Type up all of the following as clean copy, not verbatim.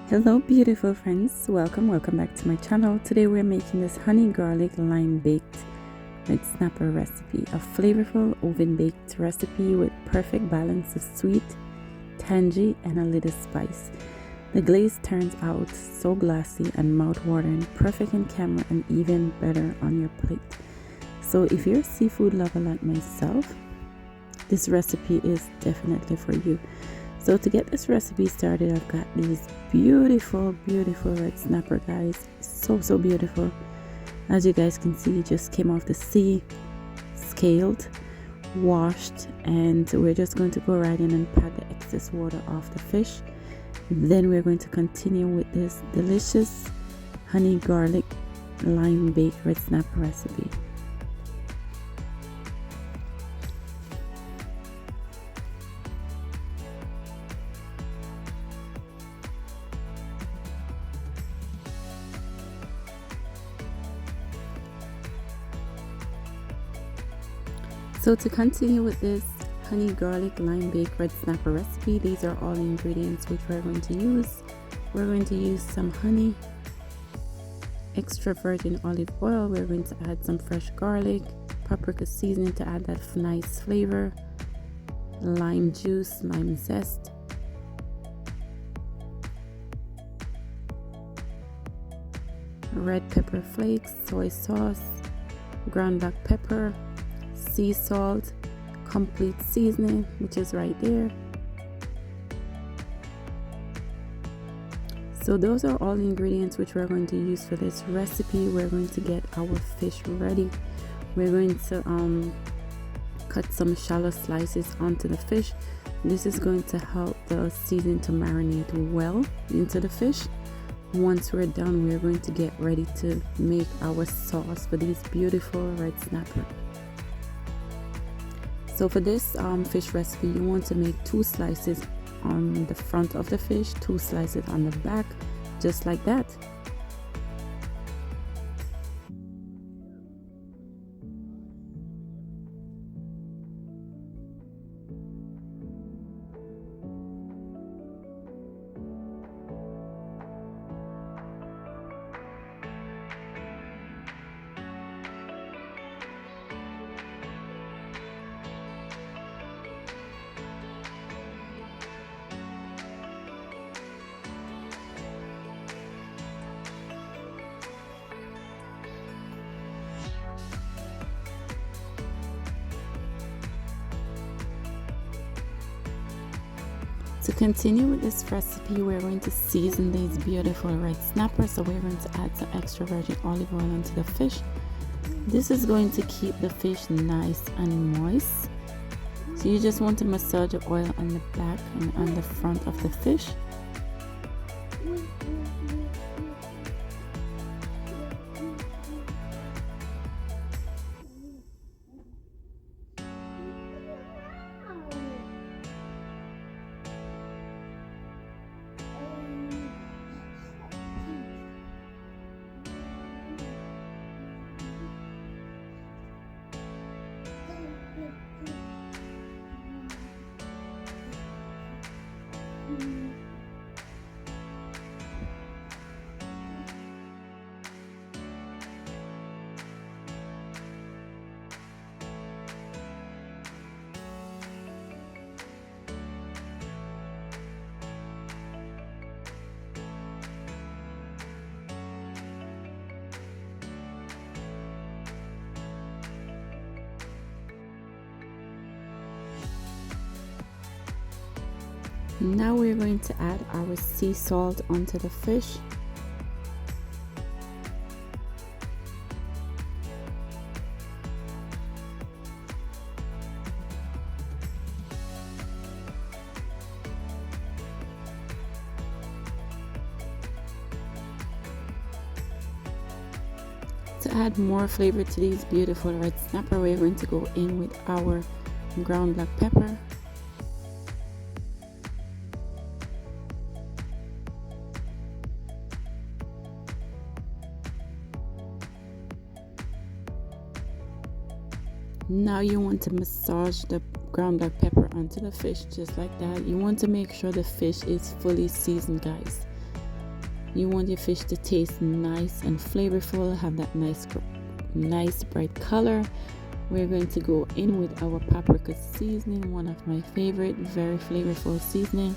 Hello beautiful friends, welcome back to my channel. Today we're making this honey garlic lime baked red snapper recipe, a flavorful oven baked recipe with perfect balance of sweet, tangy and a little spice. The glaze turns out so glossy and mouth-watering, perfect in camera and even better on your plate. So if you're a seafood lover like myself, this recipe is definitely for you. So to get this recipe started, I've got these beautiful red snapper, guys. So beautiful. As you guys can see, just came off the sea, scaled, washed, and we're just going to go right in and pat the excess water off the fish. Then we're going to continue with this delicious honey garlic lime baked red snapper recipe. So to continue with this honey garlic lime baked red snapper recipe, these are all the ingredients which we're going to use. We're going to use some honey, extra virgin olive oil. We're going to add some fresh garlic, paprika seasoning to add that nice flavor, lime juice, lime zest, red pepper flakes, soy sauce, ground black pepper, sea salt, complete seasoning, which is right there. So those are all the ingredients which we're going to use for this recipe. We're going to get our fish ready. We're going to cut some shallow slices onto the fish. This is going to help the seasoning to marinate well into the fish. Once we're done, we're going to get ready to make our sauce for these beautiful red snapper. So for this fish recipe, you want to make 2 slices on the front of the fish, 2 slices on the back, just like that. To continue with this recipe, we're going to season these beautiful red snappers. So we're going to add some extra virgin olive oil onto the fish. This is going to keep the fish nice and moist. So you just want to massage the oil on the back and on the front of the fish. Now we're going to add our sea salt onto the fish. To add more flavor to these beautiful red snapper, we're going to go in with our ground black pepper. Now you want to massage the ground black pepper onto the fish just like that. You want to make sure the fish is fully seasoned, guys. You want your fish to taste nice and flavorful, have that nice bright color. We're going to go in with our paprika seasoning, one of my favorite, very flavorful seasoning.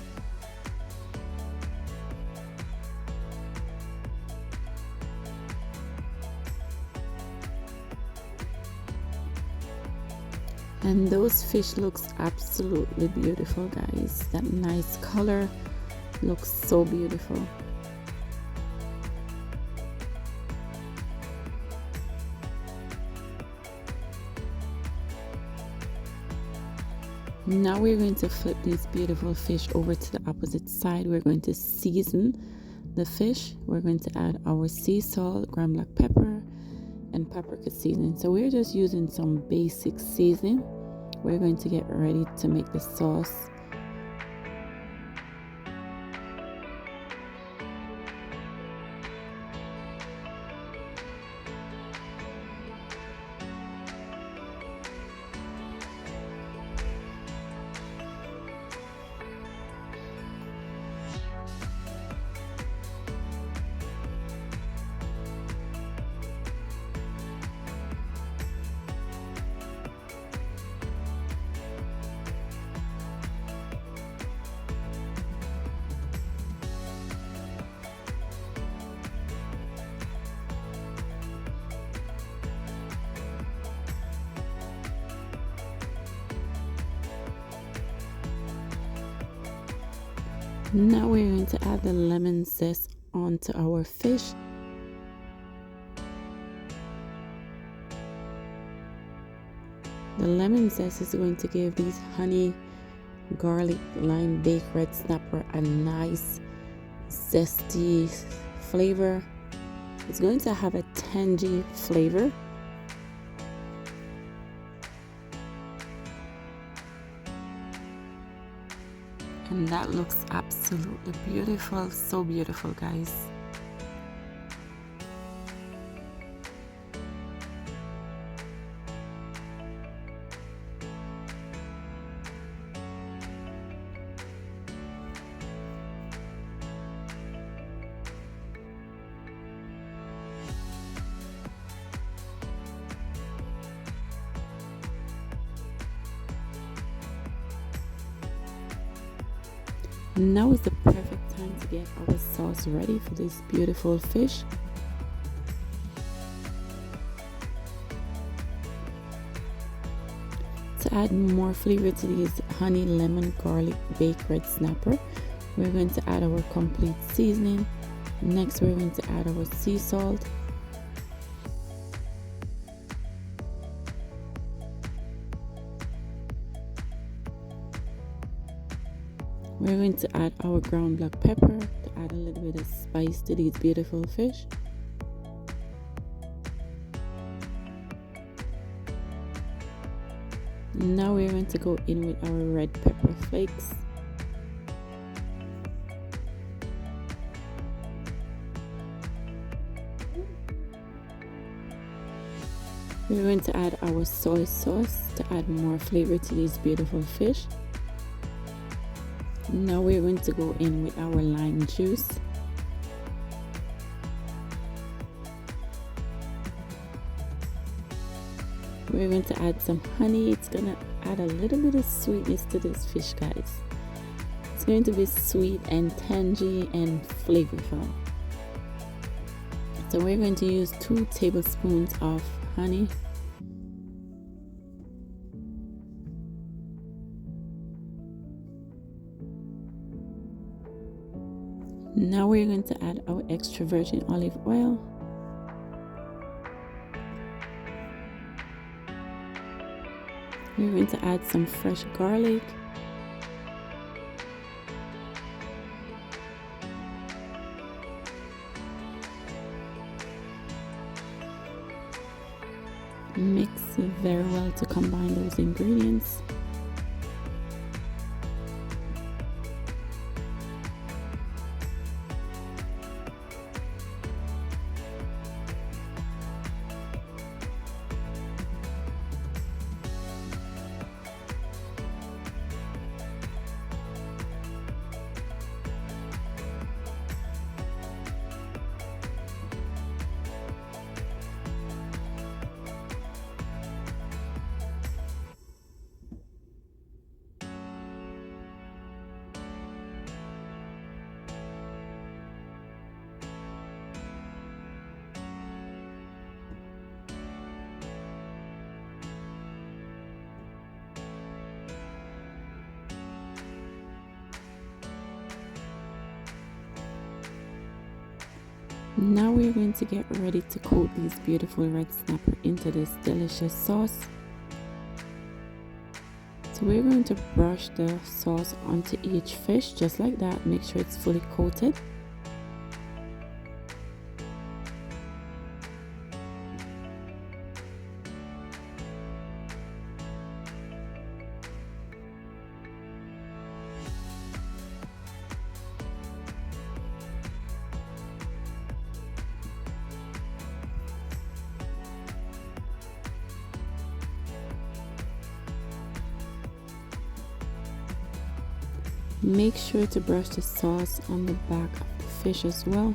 And those fish looks absolutely beautiful, guys. That nice color looks so beautiful. Now we're going to flip these beautiful fish over to the opposite side. We're going to season the fish. We're going to add our sea salt, ground black pepper, and paprika seasoning. So we're just using some basic seasoning. We're going to get ready to make the sauce. Now we're going to add the lemon zest onto our fish. The lemon zest is going to give these honey, garlic, lime baked red snapper a nice zesty flavor. It's going to have a tangy flavor. And that looks absolutely beautiful, so beautiful, guys. Now is the perfect time to get our sauce ready for this beautiful fish. To add more flavor to these honey, lemon, garlic, baked red snapper, we're going to add our complete seasoning. Next, we're going to add our sea salt. We're going to add our ground black pepper to add a little bit of spice to these beautiful fish. Now we're going to go in with our red pepper flakes. We're going to add our soy sauce to add more flavor to these beautiful fish. Now we're going to go in with our lime juice. We're going to add some honey. It's going to add a little bit of sweetness to this fish, guys. It's going to be sweet and tangy and flavorful. So we're going to use 2 tablespoons of honey. Now we're going to add our extra virgin olive oil. We're going to add some fresh garlic. Mix very well to combine those ingredients. Now we're going to get ready to coat these beautiful red snapper into this delicious sauce. So we're going to brush the sauce onto each fish just like that. Make sure it's fully coated. Make sure to brush the sauce on the back of the fish as well.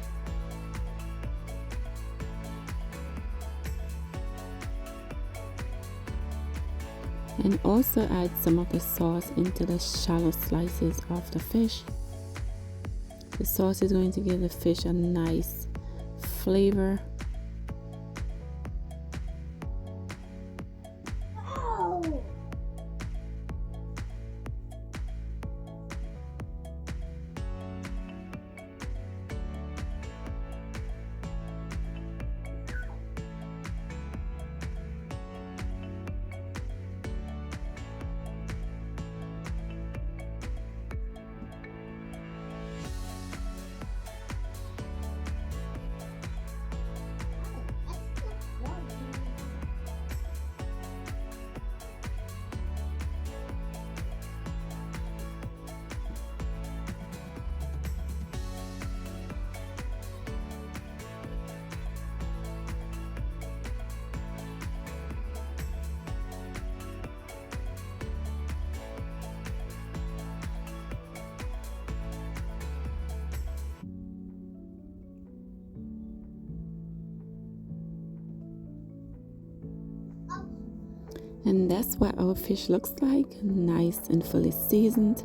And also add some of the sauce into the shallow slices of the fish. The sauce is going to give the fish a nice flavor. And that's what our fish looks like, nice and fully seasoned.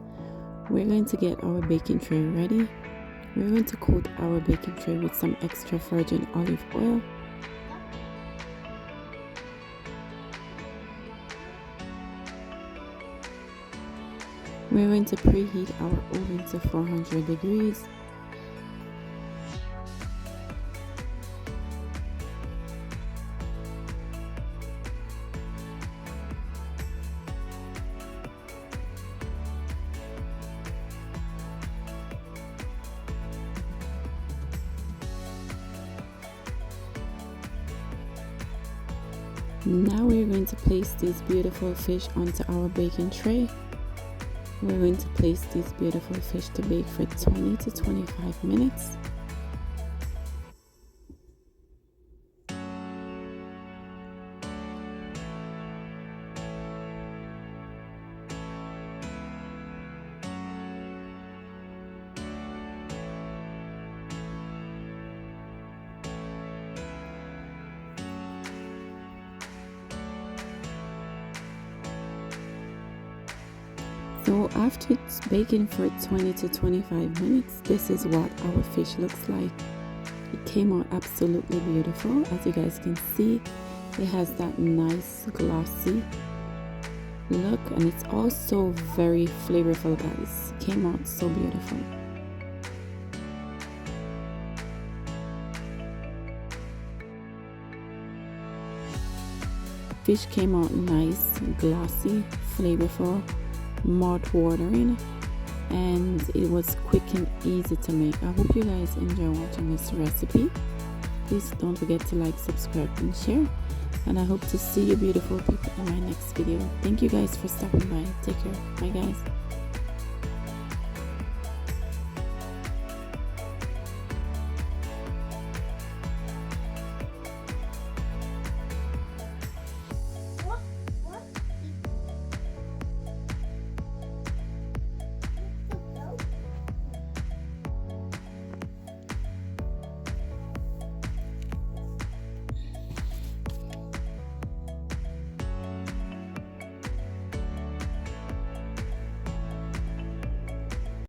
We're going to get our baking tray ready. We're going to coat our baking tray with some extra virgin olive oil. We're going to preheat our oven to 400 degrees. Now we're going to place these beautiful fish onto our baking tray. We're going to place these beautiful fish to bake for 20 to 25 minutes. So after it's baking for 20 to 25 minutes, this is what our fish looks like. It came out absolutely beautiful. As you guys can see, it has that nice glossy look, and it's also very flavorful, guys. It came out so beautiful. Fish came out nice, glossy, flavorful, mouth-watering, and it was quick and easy to make. I hope you guys enjoy watching this recipe. Please don't forget to like, subscribe, and share, and I hope to see you beautiful people in my next video. Thank you guys for stopping by. Take care. Bye guys.